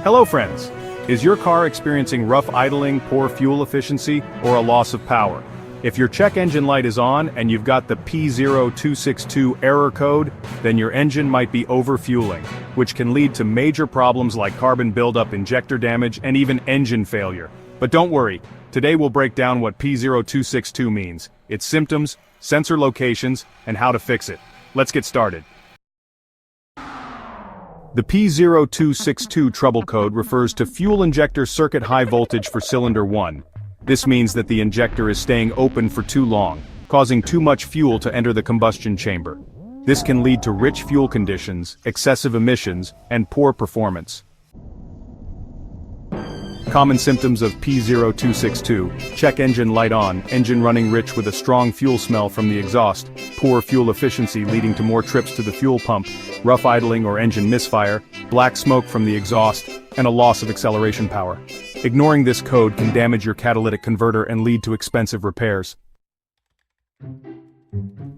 Hello friends! Is your car experiencing rough idling, poor fuel efficiency, or a loss of power? If your check engine light is on and you've got the P0262 error code, then your engine might be overfueling, which can lead to major problems like carbon buildup, injector damage, and even engine failure. But don't worry, today we'll break down what P0262 means, its symptoms, sensor locations, and how to fix it. Let's get started. The P0262 trouble code refers to fuel injector circuit high voltage for cylinder 1. This means that the injector is staying open for too long, causing too much fuel to enter the combustion chamber. This can lead to rich fuel conditions, excessive emissions, and poor performance. Common symptoms of P0262: check engine light on, engine running rich with a strong fuel smell from the exhaust, poor fuel efficiency leading to more trips to the fuel pump, rough idling or engine misfire, black smoke from the exhaust, and a loss of acceleration power. Ignoring this code can damage your catalytic converter and lead to expensive repairs.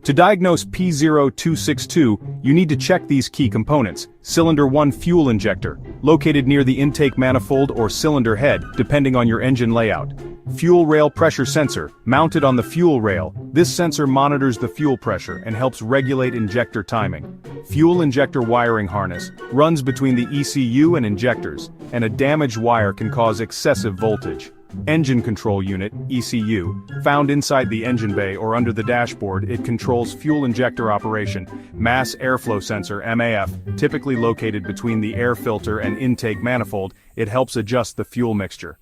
To diagnose P0262, you need to check these key components. Cylinder 1 fuel injector, located near the intake manifold or cylinder head, depending on your engine layout. Fuel rail pressure sensor, mounted on the fuel rail. This sensor monitors the fuel pressure and helps regulate injector timing. Fuel injector wiring harness, runs between the ECU and injectors, and a damaged wire can cause excessive voltage. Engine control unit, ECU, found inside the engine bay or under the dashboard. It controls fuel injector operation. Mass airflow sensor, MAF, typically located between the air filter and intake manifold. It helps adjust the fuel mixture.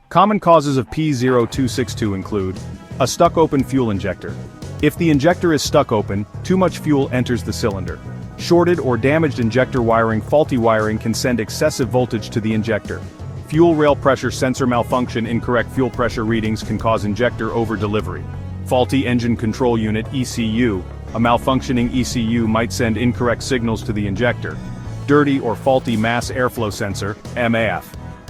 Common causes of P0262 include a stuck open fuel injector. If the injector is stuck open, too much fuel enters the cylinder. Shorted or damaged injector wiring. Faulty wiring can send excessive voltage to the injector. Fuel rail pressure sensor malfunction. Incorrect fuel pressure readings can cause injector over-delivery. Faulty engine control unit, ECU. A malfunctioning ECU might send incorrect signals to the injector. Dirty or faulty mass airflow sensor, MAF.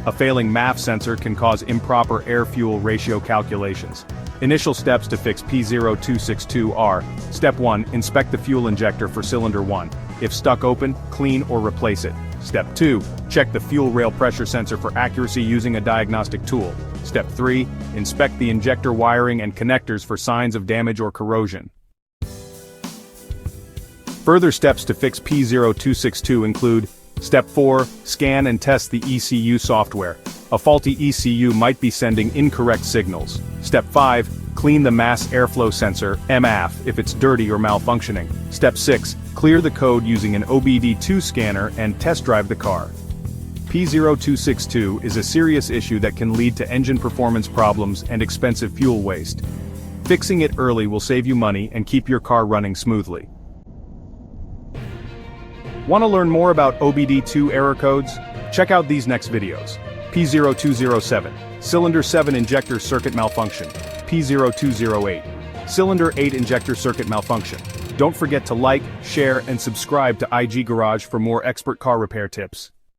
A failing MAF sensor can cause improper air-fuel ratio calculations. Initial steps to fix P0262 are: Step 1. Inspect the fuel injector for cylinder 1. If stuck open, clean or replace it. Step 2. Check the fuel rail pressure sensor for accuracy using a diagnostic tool. Step 3. Inspect the injector wiring and connectors for signs of damage or corrosion. Further steps to fix P0262 include: Step 4. Scan and test the ECU software. A faulty ECU might be sending incorrect signals. Step 5. Clean the mass airflow sensor, MAF, if it's dirty or malfunctioning. Step 6. Clear the code using an obd2 scanner and test drive the car. P0262 is a serious issue that can lead to engine performance problems and expensive fuel waste. Fixing it early will save you money and keep your car running smoothly. Want to learn more about obd2 error codes? Check out these next videos. P0207, Cylinder 7 Injector Circuit Malfunction. P0208, Cylinder 8 Injector Circuit Malfunction. Don't forget to like, share, and subscribe to IG Garage for more expert car repair tips.